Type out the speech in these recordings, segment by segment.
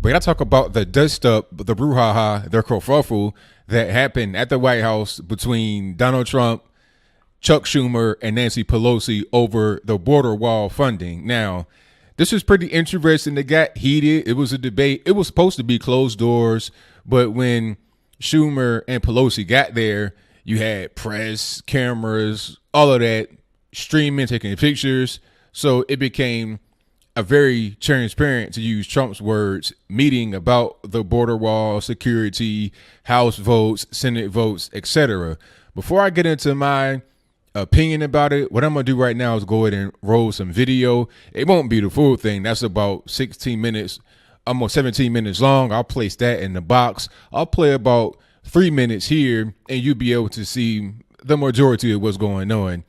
But I talk about the dust up, the brouhaha, the kerfuffle that happened at the White House between Donald Trump, Chuck Schumer, and Nancy Pelosi over the border wall funding. Now, this was pretty interesting. It got heated. It was a debate. It was supposed to be closed doors, but when Schumer and Pelosi got there, you had press, cameras, all of that, streaming, taking pictures. So it became a very transparent, to use Trump's words, meeting about the border wall, security, House votes, Senate votes, etc. Before I get into my opinion about it, what I'm going to do right now is go ahead and roll some video. It won't be the full thing. That's about 16 minutes, almost 17 minutes long. I'll place that in the box. I'll play about 3 minutes here, and you'll be able to see the majority of what's going on.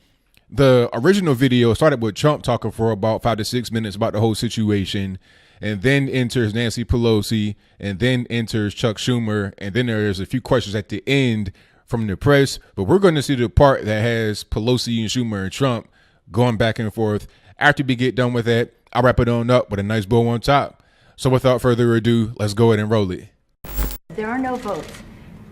The original video started with Trump talking for about 5 to 6 minutes about the whole situation, and then enters Nancy Pelosi, and then enters Chuck Schumer, and then there's a few questions at the end from the press. But we're going to see the part that has Pelosi and Schumer and Trump going back and forth. After we get done with that, I'll wrap it on up with a nice bow on top. So without further ado, let's go ahead and roll it. There are no votes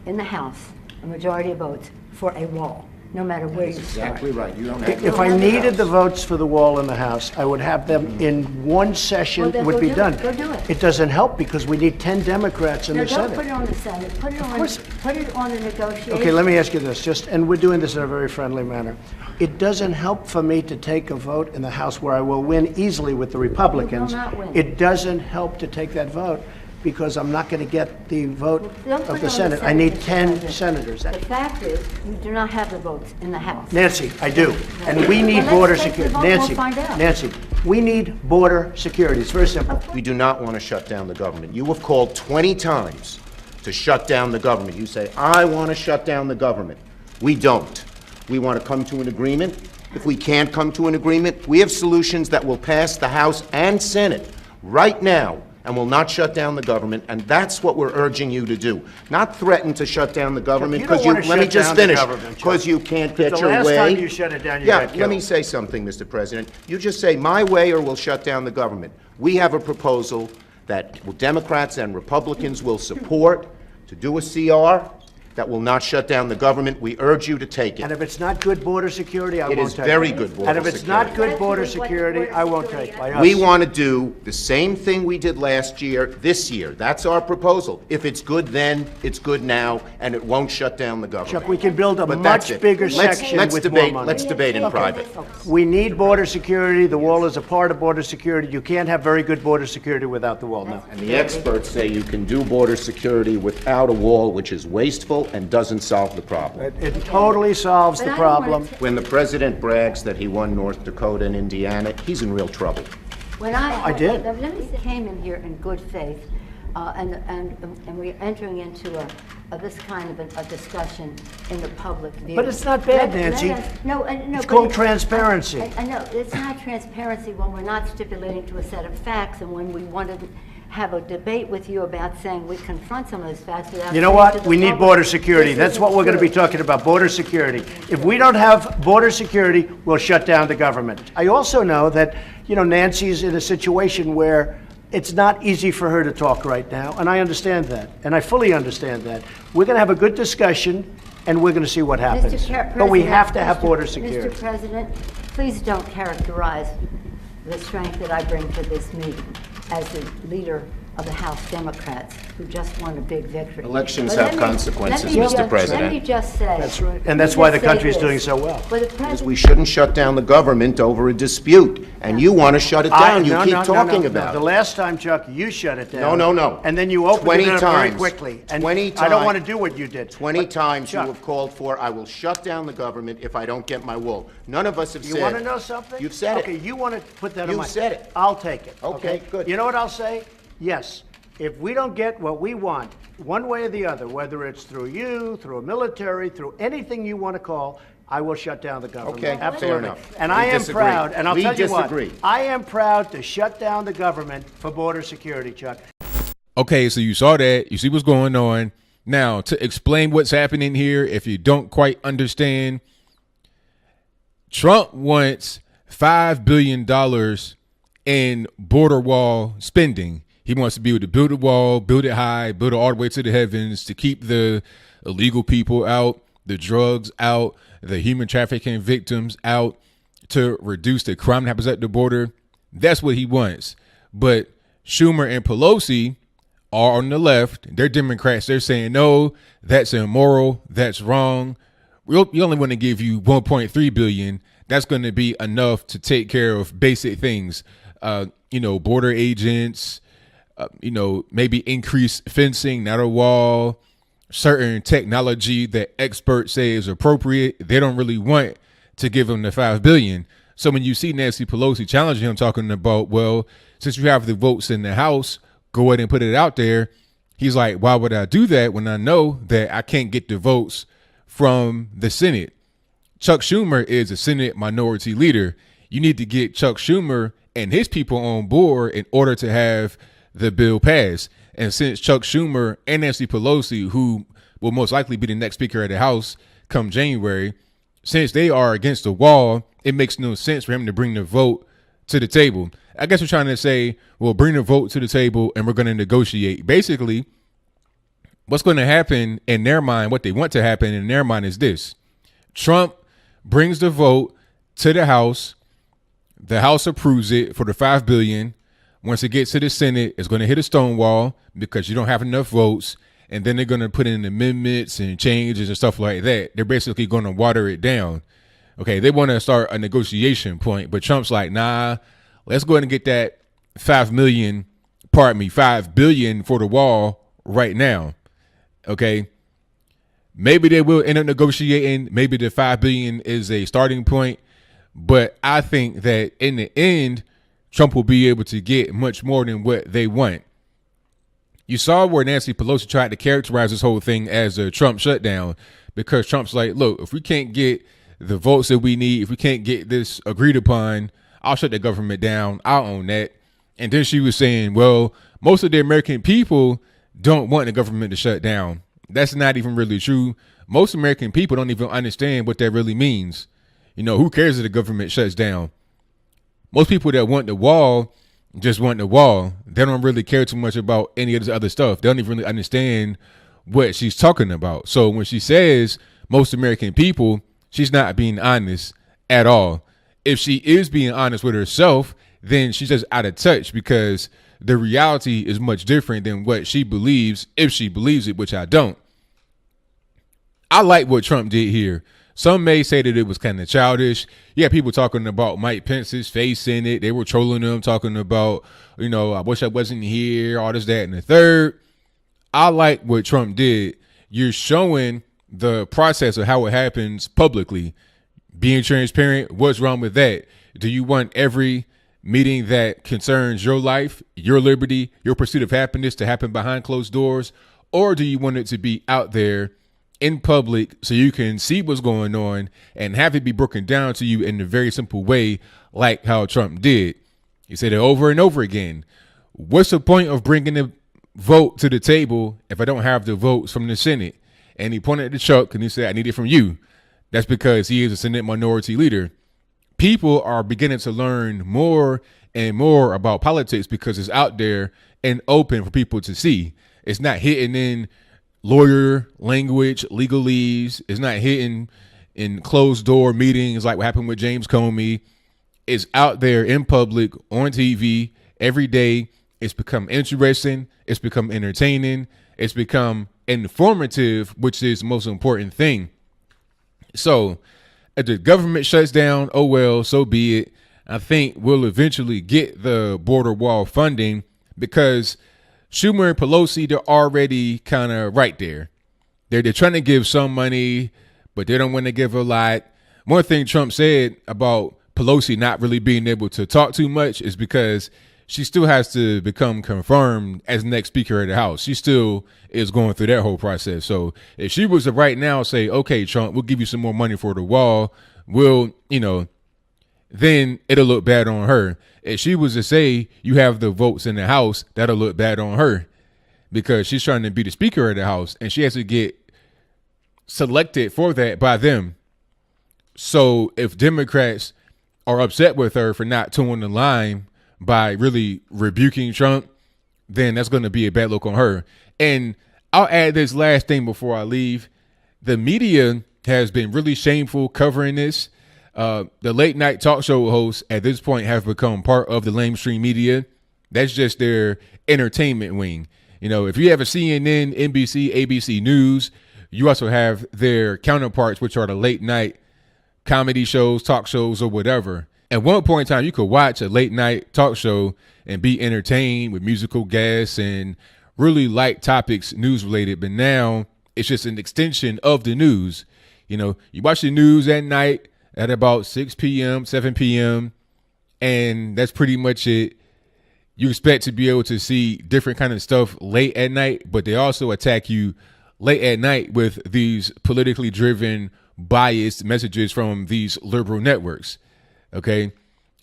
in the House, a majority of votes, for a wall, no matter where you start. Exactly right. You don't have If I needed the votes for the wall in the House, I would have them in one session. Well, then would go be do done. it. Go do it. It doesn't help because we need 10 Democrats in No, the don't Senate. put it on the Senate. Put it on the negotiation. Okay, let me ask you this, and we're doing this in a very friendly manner. It doesn't help for me to take a vote in the House where I will win easily with the Republicans. You will not win. It doesn't help to take that vote because I'm not going to get the vote Don't put of it the on Senate. I need Mr. 10 President. senators. The fact is, you do not have the votes in the House. Nancy, I do. And we need Well, border let's take the security. vote, we'll Nancy, find out. Nancy, we need border security. It's very simple. We do not want to shut down the government. You have called 20 times to shut down the government. You say, I want to shut down the government. We don't. We want to come to an agreement. If we can't come to an agreement, we have solutions that will pass the House and Senate right now and will not shut down the government, and that's what we're urging you to do. Not threaten to shut down the government, You don't because wanna let me shut just down the finish, government, because Chuck. you can't get The your last way. time you shut it down, you Yeah, got let killed. me say something, Mr. President. You just say, my way or we'll shut down the government. We have a proposal that Democrats and Republicans will support to do a CR that will not shut down the government. We urge you to take And it. if it's not good border security, I It won't is take it. very good border And if it's not security. good border security, I won't take it. By us. We want to do the same thing we did last year, this year. That's our proposal. If it's good then, it's good now, and it won't shut down the government. Chuck, we can build a But that's much it. bigger Let's section with debate, more money. Let's debate in private. We need border security. The wall is a part of border security. You can't have very good border security without the wall, no. And the experts say you can do border security without a wall, which is wasteful and doesn't solve the problem. It totally solves But the I don't wanna problem. ta- When the president brags that he won North Dakota and Indiana, he's in real trouble. When I did. Let me came in here in good faith, and we're entering into this kind of a discussion in the public view. But it's not bad, Nancy. No, It's but called transparency. I know, it's not transparency when we're not stipulating to a set of facts, and when we want to have a debate with you about saying we confront some of those facts without. You know saying what? to the We need public, border security. this That's isn't what we're going to be true. talking about, border security. If we don't have border security, we'll shut down the government. I also know that, Nancy's in a situation where it's not easy for her to talk right now, and I understand that, and I fully understand that. We're going to have a good discussion, and we're going to see what happens. But we have to have border security. Mr. President, please don't characterize the strength that I bring to this meeting as the leader of the House Democrats who just won a big victory. Elections But have let me- consequences, let me Mr. just- President. Let me just say. That's right. And let me that's why just the say country's this. doing so well. For the Because president, we shouldn't shut down the government over a dispute, and you want to shut it down. You No, keep no, no, talking no. about The it. last time, Chuck, you shut it down. No, no, no. And then you opened 20 it up very times. quickly. And 20 I don't times. want to do what you did. 20 But, times you Chuck, have called for, I will shut down the government if I don't get my will. None of us have said. You want to know something? You've said Okay, it. you want to put that on You've my... said it. I'll take it. Okay, good. You know what I'll say? Yes. If we don't get what we want, one way or the other, whether it's through you, through a military, through anything you want to call, I will shut down the government. Okay, fair Absolutely. enough. And We I am disagree. proud, and I'll We tell you what, disagree. I am proud to shut down the government for border security, Chuck. Okay, so you saw that. You see what's going on. Now, to explain what's happening here, if you don't quite understand, Trump wants $5 billion in border wall spending. He wants to be able to build a wall, build it high, build it all the way to the heavens to keep the illegal people out, the drugs out, the human trafficking victims out, to reduce the crime that happens at the border. That's what he wants. But Schumer and Pelosi are on the left. They're Democrats. They're saying, no, that's immoral. That's wrong. We only want to give you $1.3 billion. That's going to be enough to take care of basic things. Border agents, maybe increase fencing, not a wall, certain technology that experts say is appropriate. They don't really want to give him the $5 billion. So when you see Nancy Pelosi challenging him, talking about, well, since you have the votes in the House, go ahead and put it out there. He's like, why would I do that when I know that I can't get the votes from the Senate? Chuck Schumer is a Senate minority leader. You need to get Chuck Schumer and his people on board in order to have the bill passed. And since Chuck Schumer and Nancy Pelosi, who will most likely be the next Speaker of the House come January, since they are against the wall, it makes no sense for him to bring the vote to the table. I guess we're trying to say, well, bring the vote to the table and we're going to negotiate. Basically, what's going to happen in their mind, what they want to happen in their mind is this. Trump brings the vote to the House. The House approves it for the $5 billion. Once it gets to the Senate, it's going to hit a stone wall because you don't have enough votes. And then they're going to put in amendments and changes and stuff like that. They're basically going to water it down. Okay, they want to start a negotiation point, but Trump's like, nah, let's go ahead and get that $5 billion for the wall right now. Okay, maybe they will end up negotiating. Maybe the $5 billion is a starting point, but I think that in the end, Trump will be able to get much more than what they want. You saw where Nancy Pelosi tried to characterize this whole thing as a Trump shutdown, because Trump's like, look, if we can't get the votes that we need, if we can't get this agreed upon, I'll shut the government down. I'll own that. And then she was saying, well, most of the American people don't want the government to shut down. That's not even really true. Most American people don't even understand what that really means. Who cares if the government shuts down? Most people that want the wall just want the wall. They don't really care too much about any of this other stuff. They don't even really understand what she's talking about. So when she says most American people, she's not being honest at all. If she is being honest with herself, then she's just out of touch, because the reality is much different than what she believes, if she believes it, which I don't. I like what Trump did here. Some may say that it was kind of childish. Yeah, people talking about Mike Pence's face in it. They were trolling him, talking about, I wish I wasn't here, all this, that, and the third. I like what Trump did. You're showing the process of how it happens publicly. Being transparent, what's wrong with that? Do you want every meeting that concerns your life, your liberty, your pursuit of happiness to happen behind closed doors? Or do you want it to be out there in public so you can see what's going on and have it be broken down to you in a very simple way, like how Trump did? He said it over and over again. What's the point of bringing the vote to the table if I don't have the votes from the Senate? And he pointed to Chuck and he said, I need it from you. That's because he is a Senate minority leader. People are beginning to learn more and more about politics because it's out there and open for people to see. It's not hidden in lawyer language, legalese. It's not hidden in closed door meetings like what happened with James Comey. It's out there in public, on TV, every day. It's become interesting. It's become entertaining. It's become informative, which is the most important thing. So if the government shuts down, oh well, so be it. I think we'll eventually get the border wall funding, because Schumer and Pelosi, they're already kind of right there. They're trying to give some money, but they don't want to give a lot. One thing Trump said about Pelosi not really being able to talk too much is because she still has to become confirmed as next Speaker of the House. She still is going through that whole process. So if she was to right now say, okay, Trump, we'll give you some more money for the wall, we'll, then it'll look bad on her. If she was to say you have the votes in the House, that'll look bad on her, because she's trying to be the Speaker of the House and she has to get selected for that by them. So if Democrats are upset with her for not toeing the line by really rebuking Trump, then that's going to be a bad look on her. And I'll add this last thing before I leave. The media has been really shameful covering this. The late night talk show hosts at this point have become part of the mainstream media. That's just their entertainment wing. You know, if you have a CNN, NBC, ABC News, you also have their counterparts, which are the late night comedy shows, talk shows, or whatever. At one point in time, you could watch a late night talk show and be entertained with musical guests and really light topics, news related. But now it's just an extension of the news. You know, you watch the news at night at about 6 p.m., 7 p.m., and that's pretty much it. You expect to be able to see different kind of stuff late at night, but they also attack you late at night with these politically driven, biased messages from these liberal networks. Okay.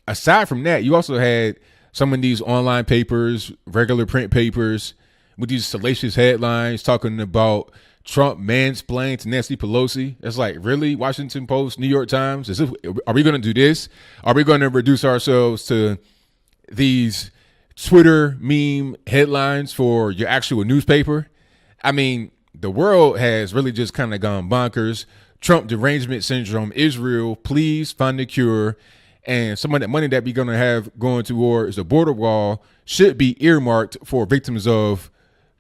Aside from that, you also had some of these online papers, regular print papers, with these salacious headlines talking about Trump mansplained to Nancy Pelosi. It's like, really? Washington Post, New York Times? Are we going to do this? Are we going to reduce ourselves to these Twitter meme headlines for your actual newspaper? I mean, the world has really just kind of gone bonkers. Trump derangement syndrome. Israel, please find a cure. And some of that money that we're going to have going towards the border wall should be earmarked for victims of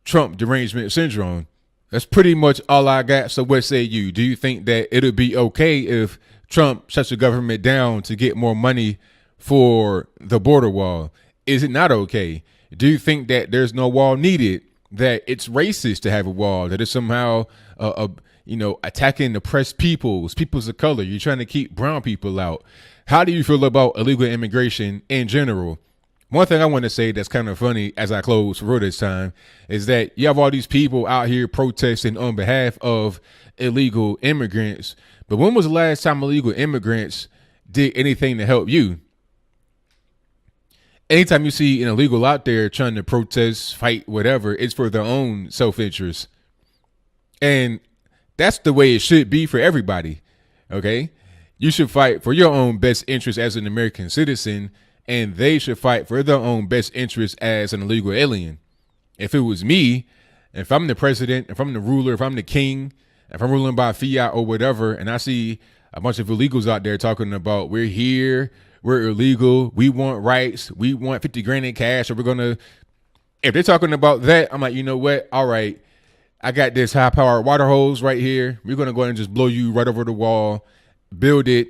Trump derangement syndrome. That's pretty much all I got. So what say you? Do you think that it'll be okay if Trump shuts the government down to get more money for the border wall? Is it not okay? Do you think that there's no wall needed, that it's racist to have a wall, that it's somehow attacking oppressed peoples of color? You're trying to keep brown people out. How do you feel about illegal immigration in general? One thing I want to say that's kind of funny as I close for this time is that you have all these people out here protesting on behalf of illegal immigrants. But when was the last time illegal immigrants did anything to help you? Anytime you see an illegal out there trying to protest, fight, whatever, it's for their own self-interest. And that's the way it should be for everybody. Okay? You should fight for your own best interest as an American citizen, and they should fight for their own best interest as an illegal alien. If it was me, if I'm the president, if I'm the ruler, if I'm the king, if I'm ruling by fiat or whatever, and I see a bunch of illegals out there talking about we're here, we're illegal, we want rights, we want 50 grand in cash, or if they're talking about that, I'm like, you know what? All right, I got this high powered water hose right here. We're going to go ahead and just blow you right over the wall, build it,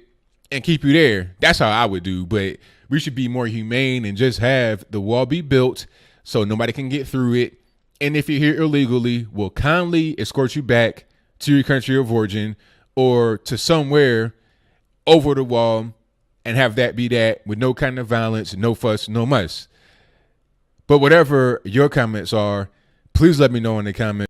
and keep you there. That's how I would do. But we should be more humane and just have the wall be built so nobody can get through it. And if you're here illegally, we'll kindly escort you back to your country of origin or to somewhere over the wall and have that be that with no kind of violence, no fuss, no muss. But whatever your comments are, please let me know in the comments.